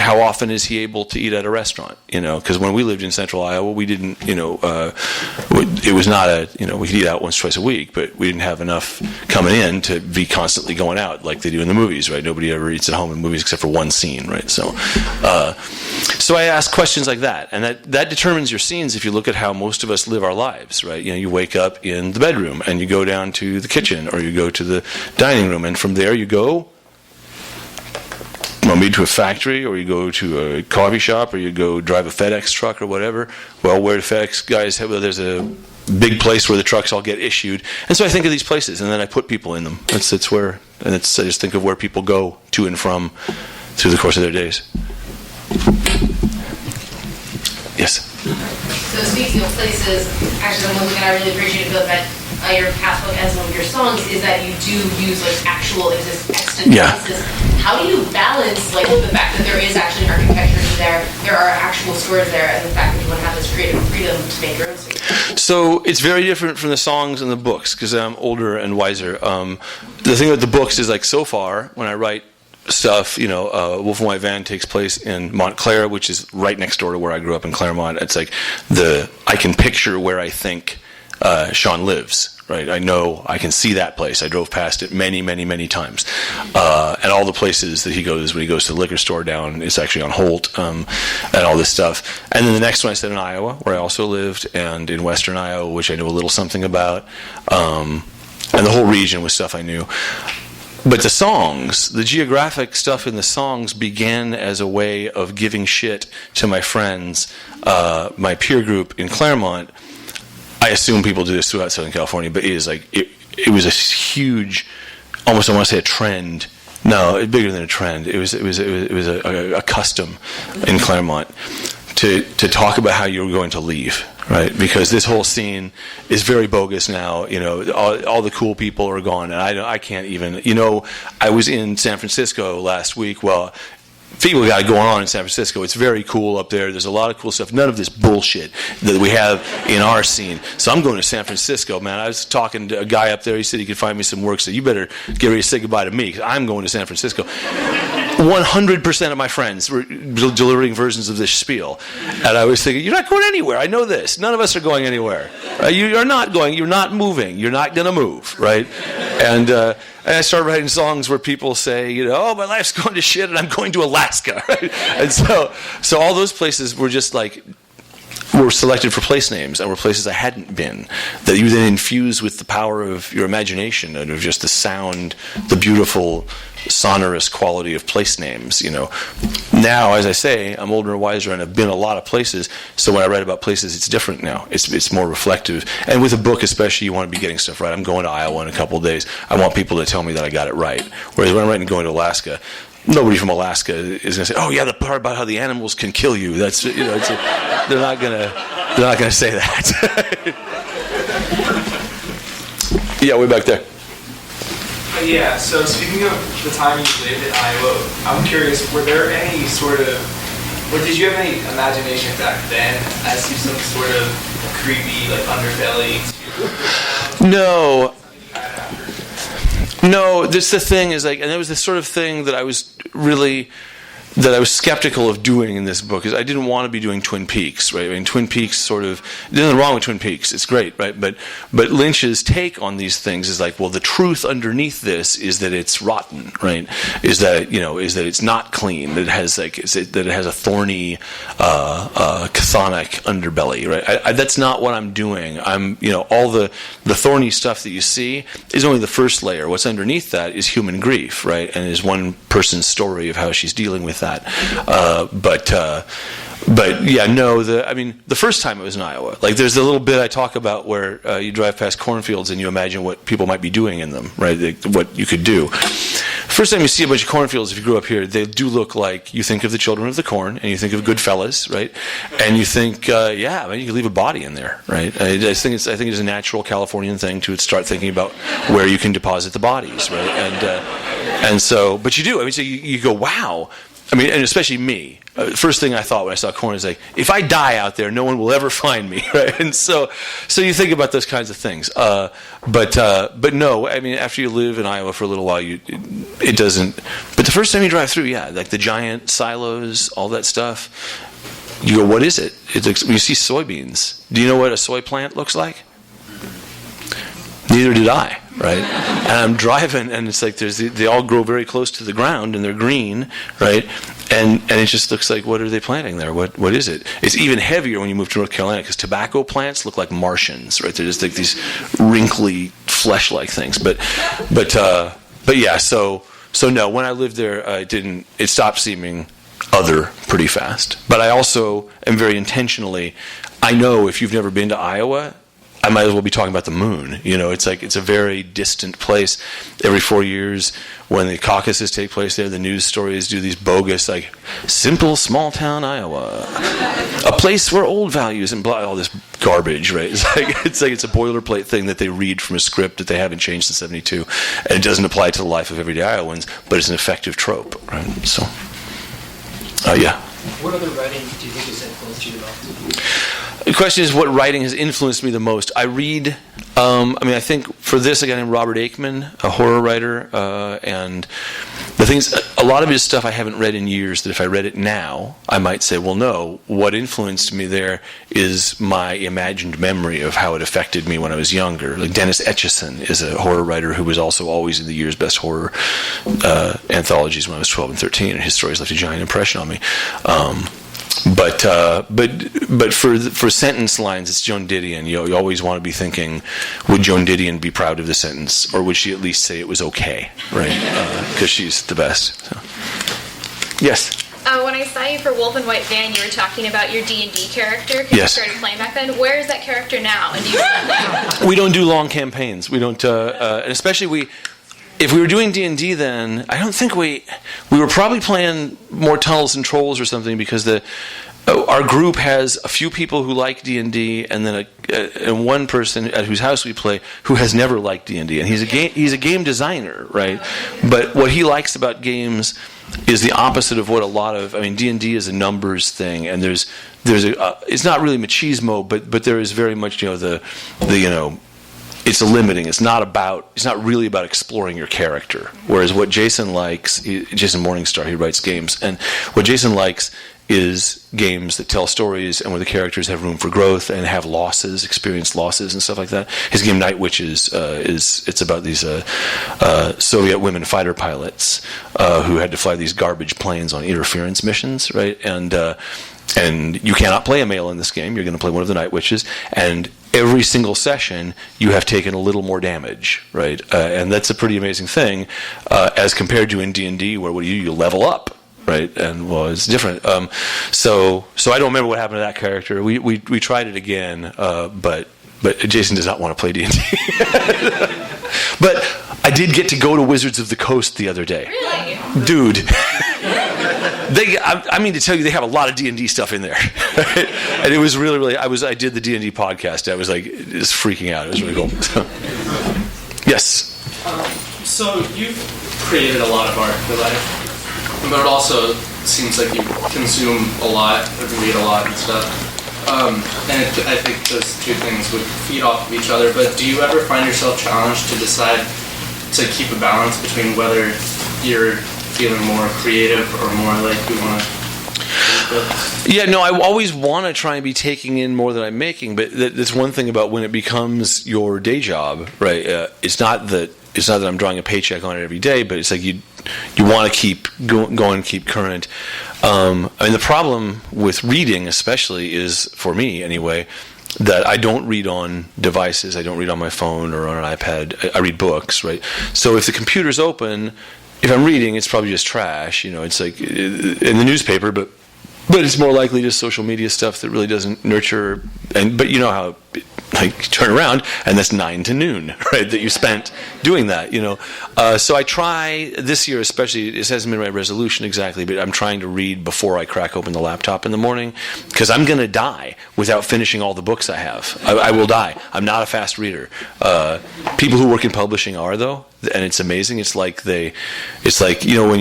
how often is he able to eat at a restaurant? Because when we lived in central Iowa, we didn't, it was not we could eat out once, twice a week, but we didn't have enough coming in to be constantly going out like they do in the movies, right? Nobody ever eats at home in movies except for one scene, right? So I ask questions like that, and that determines your scenes if you look at how most of us live our lives, right? You wake up in the bedroom, and you go down to the kitchen, or you go to the dining room, and from there you go maybe to a factory, or you go to a coffee shop, or you go drive a FedEx truck or whatever. Well, where the FedEx guys have, there's a big place where the trucks all get issued, and so I think of these places, and then I put people in them. That's where, and I just think of where people go to and from through the course of their days. Yes. So speaking of places, actually one thing I really appreciate about that your past book and some of your songs is that you do use like actual extant places. How do you balance like the fact that there is actually architecture there are actual stores there, and the fact that you want to have this creative freedom to make your own space? So it's very different from the songs and the books because I'm older and wiser. The thing with the books is like so far when I write stuff, Wolf and White Van takes place in Montclair, which is right next door to where I grew up in Claremont. It's like I can picture where I think Sean lives, right? I know I can see that place. I drove past it many, many, many times. And all the places that he goes, when he goes to the liquor store down, it's actually on Holt, and all this stuff. And then the next one I said in Iowa, where I also lived, and in western Iowa, which I know a little something about. And the whole region was stuff I knew. But the songs, the geographic stuff in the songs began as a way of giving shit to my friends, my peer group in Claremont. I assume people do this throughout Southern California, but it is like it was a huge, almost I want to say a trend. No, it's bigger than a trend. It was a custom in Claremont to talk about how you were going to leave, right? Because this whole scene is very bogus now. All the cool people are gone, and I can't even. I was in San Francisco last week. Well, people got it going on in San Francisco. It's very cool up there. There's a lot of cool stuff. None of this bullshit that we have in our scene. So I'm going to San Francisco, man. I was talking to a guy up there. He said he could find me some work. So you better get ready to say goodbye to me because I'm going to San Francisco. 100% of my friends were delivering versions of this spiel. And I was thinking, you're not going anywhere. I know this. None of us are going anywhere. You're not going. You're not moving. You're not going to move, right? And I started writing songs where people say, oh, my life's going to shit and I'm going to Alaska. Right? And so all those places were just like, were selected for place names and were places I hadn't been, that you then infuse with the power of your imagination and of just the sound, the beautiful, sonorous quality of place names. Now, as I say, I'm older and wiser and I've been a lot of places, so when I write about places, it's different now. It's more reflective. And with a book especially, you want to be getting stuff right. I'm going to Iowa in a couple of days. I want people to tell me that I got it right. Whereas when I'm writing going to Alaska, nobody from Alaska is going to say, "Oh yeah, the part about how the animals can kill you." That's they're not gonna say that. Yeah, way back there. Yeah. So speaking of the time you lived in Iowa, I'm curious: were there any sort of, or did you have any imagination back then as to some sort of creepy underbelly? No, this the thing is and it was the sort of thing that I was really that I was skeptical of doing in this book is I didn't want to be doing Twin Peaks, right? I mean, Twin Peaks there's nothing wrong with Twin Peaks. It's great, right? But Lynch's take on these things is like, well, the truth underneath this is that it's rotten, right? Is that it's not clean. That it has a thorny, chthonic underbelly, right? That's not what I'm doing. All the thorny stuff that you see is only the first layer. What's underneath that is human grief, right? And is one person's story of how she's dealing with that. The first time it was in Iowa, like there's a little bit I talk about where you drive past cornfields and you imagine what people might be doing in them, right? What you could do. First time you see a bunch of cornfields, if you grew up here, they do look like, you think of the Children of the Corn, and you think of Goodfellas, right? And you think, you could leave a body in there, right? I think it's a natural Californian thing to start thinking about where you can deposit the bodies, right? But you do. I mean, so you go, wow. I mean, and especially me. First thing I thought when I saw corn is like, if I die out there, no one will ever find me, right? And so you think about those kinds of things. But no, I mean, after you live in Iowa for a little while, it doesn't. But the first time you drive through, like the giant silos, all that stuff, you go, what is it? You see soybeans. Do you know what a soy plant looks like? Neither did I, right? And I'm driving, and it's like they all grow very close to the ground, and they're green, right? And it just looks like, what are they planting there? What is it? It's even heavier when you move to North Carolina because tobacco plants look like Martians, right? They're just like these wrinkly flesh-like things. But yeah. So no. When I lived there, it stopped seeming other pretty fast. But I also am very intentionally. I know if you've never been to Iowa, I might as well be talking about the moon. It's a very distant place. Every 4 years, when the caucuses take place there, the news stories do these bogus, like, simple small town Iowa, a place where old values and blah, all this garbage, right? It's a boilerplate thing that they read from a script that they haven't changed since '72, and it doesn't apply to the life of everyday Iowans, but it's an effective trope, right? So, yeah. What other writing do you think has influenced you the most? The question is, what writing has influenced me the most? I read, I think for this, a guy named Robert Aikman, a horror writer, and the thing is, a lot of his stuff I haven't read in years, that if I read it now, I might say, well, no, what influenced me there is my imagined memory of how it affected me when I was younger. Like Dennis Etchison is a horror writer who was also always in the year's best horror anthologies when I was 12 and 13, and his stories left a giant impression on me. But for sentence lines, it's Joan Didion. You always want to be thinking, would Joan Didion be proud of the sentence, or would she at least say it was okay, right? Because she's the best. So. Yes. When I saw you for Wolf and White Van, you were talking about your D&D character. Yes. You started playing back then. Where is that character now? And do you? We don't do long campaigns. We don't, and especially if we were doing D&D then, I don't think we were probably playing more Tunnels and Trolls or something, because our group has a few people who like D&D, and then and one person at whose house we play who has never liked D&D, and he's a game designer, right? But what he likes about games is the opposite of what a lot of, D&D is a numbers thing, and there's it's not really machismo, but there is very much it's a limiting. It's not really about exploring your character. Whereas what Jason likes, Jason Morningstar, he writes games, and what Jason likes is games that tell stories and where the characters have room for growth and have losses, experience losses and stuff like that. His game Night Witches it's about these Soviet women fighter pilots who had to fly these garbage planes on interference missions, right? And you cannot play a male in this game. You're going to play one of the Night Witches, and every single session you have taken a little more damage, right? And that's a pretty amazing thing, as compared to in D&D, where you level up, right? And it's different. So I don't remember what happened to that character. We tried it again, but Jason does not want to play D&D. But I did get to go to Wizards of the Coast the other day. Really? Dude. I mean to tell you, they have a lot of D&D stuff in there, right? And it was really. I did the D&D podcast. I was like just freaking out. It was really cool. So. Yes. So you've created a lot of art for life, but it also seems like you consume a lot, read a lot and stuff. And I think those two things would feed off of each other. But do you ever find yourself challenged to decide to keep a balance between whether you're feeling more creative or more like you want to? Yeah, no, I always want to try and be taking in more than I'm making, but that's one thing about when it becomes your day job, right? It's not that I'm drawing a paycheck on it every day, but it's like you want to keep going, keep current. I mean, the problem with reading, especially, is for me anyway, that I don't read on devices. I don't read on my phone or on an iPad. I read books, right? So if the computer's open, if I'm reading, it's probably just trash. It's like in the newspaper, but it's more likely just social media stuff that really doesn't nurture. But you know how, like, turn around and that's 9 to noon, right? That you spent doing that, So I try this year, especially. It hasn't been my resolution exactly, but I'm trying to read before I crack open the laptop in the morning, because I'm going to die without finishing all the books I have. I will die. I'm not a fast reader. People who work in publishing are, though, and it's amazing. It's like when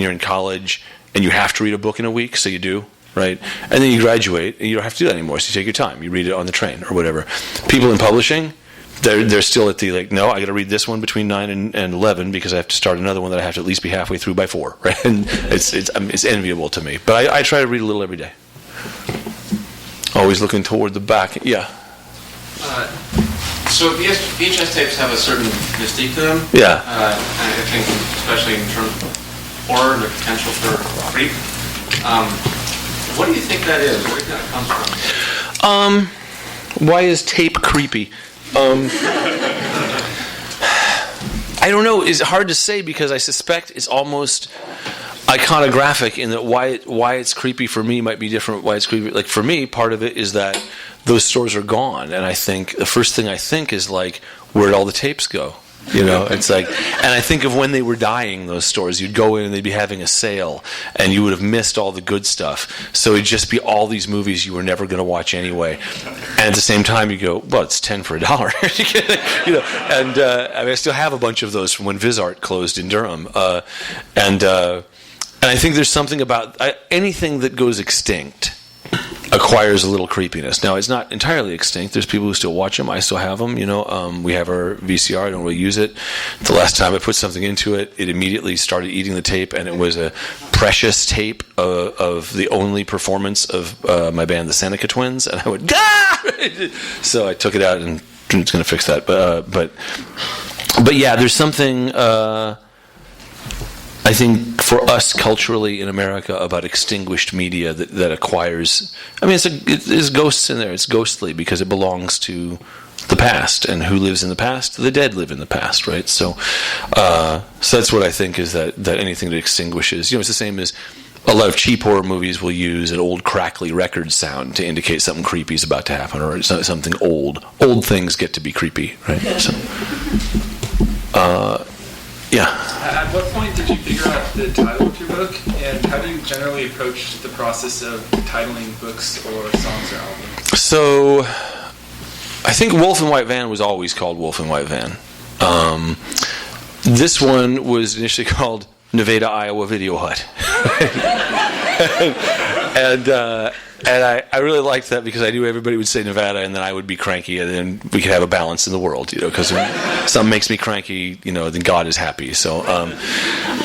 you're in college and you have to read a book in a week, so you do. Right, and then you graduate, and you don't have to do that anymore. So you take your time. You read it on the train or whatever. People in publishing, they're still at the no. I got to read this one between 9 and 11 because I have to start another one that I have to at least be halfway through by 4. Right, and it's enviable to me. But I try to read a little every day. Always looking toward the back. Yeah. So VHS tapes have a certain mystique to them. Yeah. I think, especially in terms of horror and the potential for creep. What do you think that is? Where do you think that comes from? Why is tape creepy? I don't know. It's hard to say because I suspect it's almost iconographic in that why it's creepy for me might be different. Why it's creepy, like for me, part of it is that those stores are gone, and I think the first thing I think is like, where'd all the tapes go? It's like, and I think of when they were dying, those stores. You'd go in and they'd be having a sale, and you would have missed all the good stuff. So it'd just be all these movies you were never going to watch anyway. And at the same time, you go, well, it's 10 for $1. And I still have a bunch of those from when VisArt closed in Durham. And I think there's something about anything that goes extinct acquires a little creepiness. Now, it's not entirely extinct. There's people who still watch them. I still have them. We have our VCR. I don't really use it. The last time I put something into it, it immediately started eating the tape, and it was a precious tape of the only performance of my band, the Seneca Twins, and I went, ah! So I took it out, and it's going to fix that. But yeah, there's something. I think for us culturally in America about extinguished media that acquires. I mean, there's ghosts in there. It's ghostly because it belongs to the past, and who lives in the past? The dead live in the past, right? So that's what I think is that anything that extinguishes. It's the same as a lot of cheap horror movies will use an old crackly record sound to indicate something creepy is about to happen, or something old. Old things get to be creepy, right? So. Yeah. At what point did you figure out the title of your book, and how do you generally approach the process of titling books or songs or albums? So, I think Wolf and White Van was always called Wolf and White Van. This one was initially called Nevada, Iowa Video Hut. And I really liked that because I knew everybody would say Nevada, and then I would be cranky, and then we could have a balance in the world, because when something makes me cranky, then God is happy. So,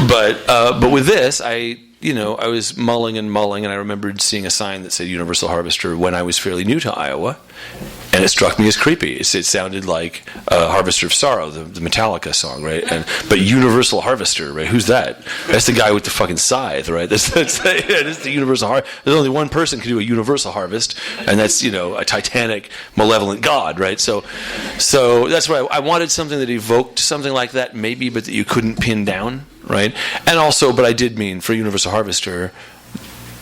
but with this, I was mulling, and I remembered seeing a sign that said Universal Harvester when I was fairly new to Iowa, and it struck me as creepy. It sounded like Harvester of Sorrow, the Metallica song, right? But Universal Harvester, right? Who's that? That's the guy with the fucking scythe, right? That's the Universal Harvester. There's only one person can do a universal harvest, and that's a titanic, malevolent god, right? So that's why I wanted something that evoked something like that, maybe, but that you couldn't pin down, right? And also, but I did mean for Universal Harvester.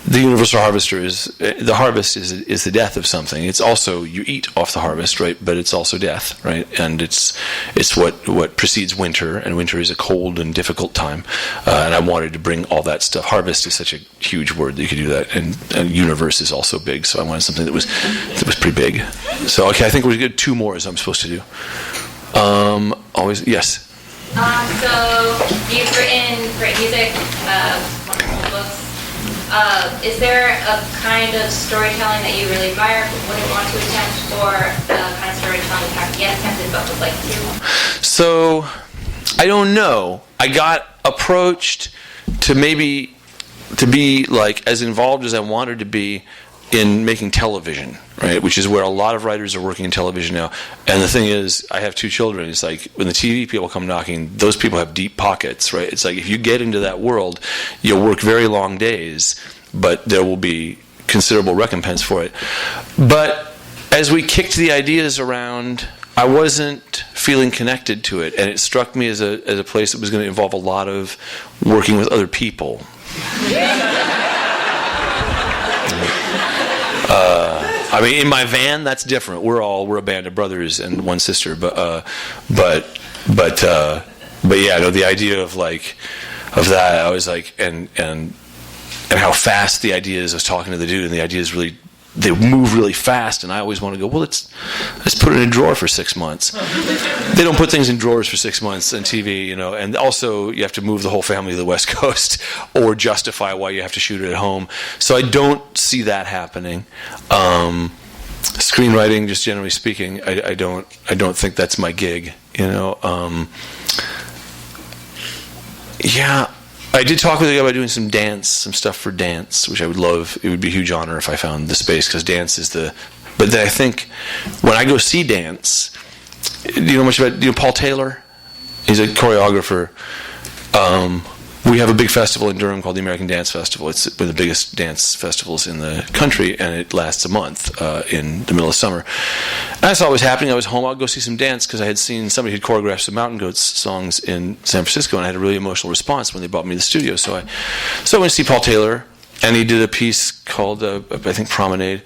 The Universal Harvester is the harvest is the death of something. It's also you eat off the harvest, right? But it's also death, right? And it's what precedes winter, and winter is a cold and difficult time. And I wanted to bring all that stuff. Harvest is such a huge word that you could do that, and universe is also big. So I wanted something that was pretty big. So okay, I think we're good. 2 more as I'm supposed to do. Always yes. So you've written great music, wonderful books. Is there a kind of storytelling that you really admire, wouldn't want to attempt, or a kind of storytelling you haven't yet attempted but would like to? So, I don't know. I got approached to to be like as involved as I wanted to be in making television, right? Which is where a lot of writers are working in television now. And the thing is, I have 2 children. It's like when the TV people come knocking, those people have deep pockets, right? It's like if you get into that world, you'll work very long days, but there will be considerable recompense for it. But as we kicked the ideas around, I wasn't feeling connected to it, and it struck me as a place that was going to involve a lot of working with other people. I mean, in my van, that's different. We're a band of brothers and one sister, but yeah, no, the idea of that, I was like, and how fast the idea is. I was talking to the dude, and the idea is really, they move really fast, and I always want to go, well, let's put it in a drawer for 6 months. They don't put things in drawers for 6 months on TV, and also you have to move the whole family to the West Coast or justify why you have to shoot it at home. So I don't see that happening. Screenwriting, just generally speaking, I don't think that's my gig, Yeah. I did talk with a guy about doing some stuff for dance, which I would love. It would be a huge honor if I found the space, because dance is But then I think when I go see dance, do you know much about Paul Taylor? He's a choreographer. We have a big festival in Durham called the American Dance Festival. It's one of the biggest dance festivals in the country, and it lasts a month in the middle of summer. And I saw what was happening. I was home. I'll go see some dance, because I had seen somebody who'd choreographed some Mountain Goats songs in San Francisco, and I had a really emotional response when they brought me to the studio. So I went to see Paul Taylor, and he did a piece called, I think, Promenade.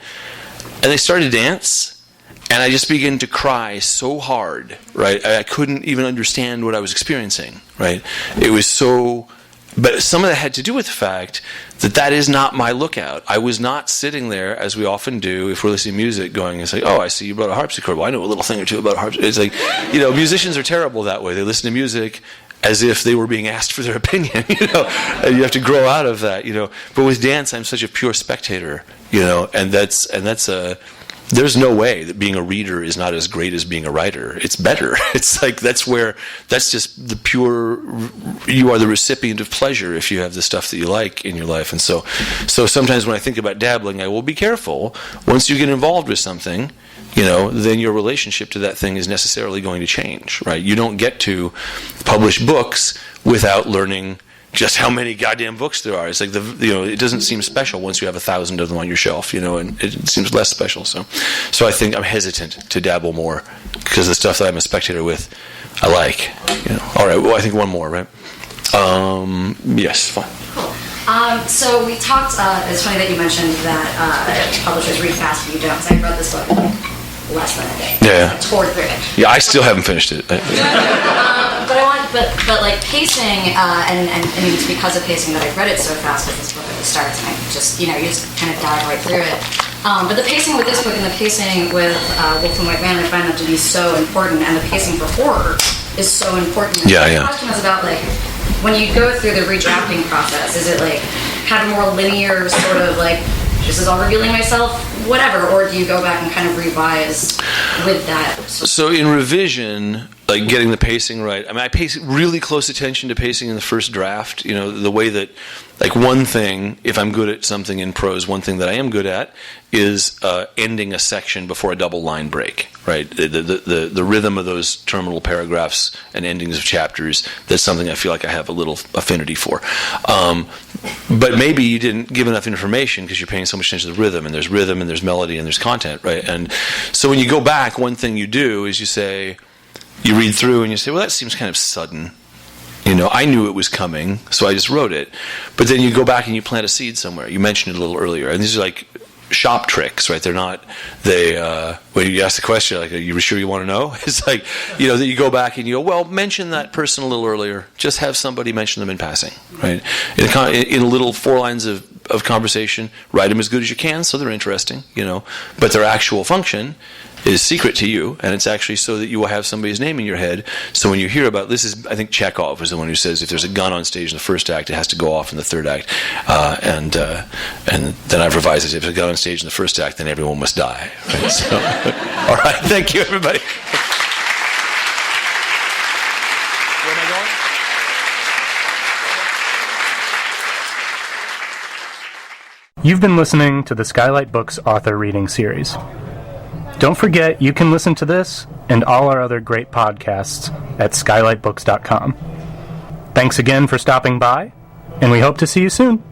And they started to dance, and I just began to cry so hard, right? I couldn't even understand what I was experiencing, right? It was so... But some of that had to do with the fact that is not my lookout. I was not sitting there, as we often do, if we're listening to music, going, it's like, oh, I see you brought a harpsichord. Well, I know a little thing or two about harpsichord. It's like, musicians are terrible that way. They listen to music as if they were being asked for their opinion, and you have to grow out of that, But with dance, I'm such a pure spectator, and that's there's no way that being a reader is not as great as being a writer. It's better. It's like that's just the pure. You are the recipient of pleasure if you have the stuff that you like in your life. And so sometimes when I think about dabbling, I will be careful. Once you get involved with something, then your relationship to that thing is necessarily going to change, right? You don't get to publish books without learning just how many goddamn books there are. It's like it doesn't seem special once you have 1,000 of them on your shelf, and it seems less special. So I think I'm hesitant to dabble more, because the stuff that I'm a spectator with, I like. All right. Well, I think one more, right? Yes, fine. Cool. So we talked. It's funny that you mentioned that publishers read fast and you don't. So I read this book less than a day. Yeah. I tore through it. Yeah, I still haven't finished it. But like pacing, and it's because of pacing that I read it so fast with this book at the start, and I just, you just kind of dive right through it. But the pacing with this book and the pacing with Wolf and White Man, I find that to be so important, and the pacing for horror is so important. Yeah. The question is about, like, when you go through the redrafting process, is it like kind of more linear, sort of like, this is all revealing myself, whatever, or do you go back and kind of revise with that? So in revision, like getting the pacing right, I mean, I pay really close attention to pacing in the first draft, the way that, like, one thing, if I'm good at something in prose, one thing that I am good at is ending a section before a double line break, right? The rhythm of those terminal paragraphs and endings of chapters, that's something I feel like I have a little affinity for. But maybe you didn't give enough information because you're paying so much attention to the rhythm, and there's melody, and there's content, right? And so when you go back, one thing you do is you read through and you say, well, that seems kind of sudden. I knew it was coming, so I just wrote it. But then you go back and you plant a seed somewhere. You mentioned it a little earlier. And these are like shop tricks, right? They're not, when you ask the question, like, are you sure you want to know? It's like, that you go back and you go, well, mention that person a little earlier. Just have somebody mention them in passing, right? In a little 4 lines of conversation, write them as good as you can so they're interesting, But their actual function is secret to you, and it's actually so that you will have somebody's name in your head. So when you hear about this, is I think Chekhov was the one who says if there's a gun on stage in the first act, it has to go off in the third act. And then I've revised it. If there's a gun on stage in the first act, then everyone must die. Right? So, all right, thank you, everybody. Where am I going? You've been listening to the Skylight Books author reading series. Don't forget, you can listen to this and all our other great podcasts at skylightbooks.com. Thanks again for stopping by, and we hope to see you soon.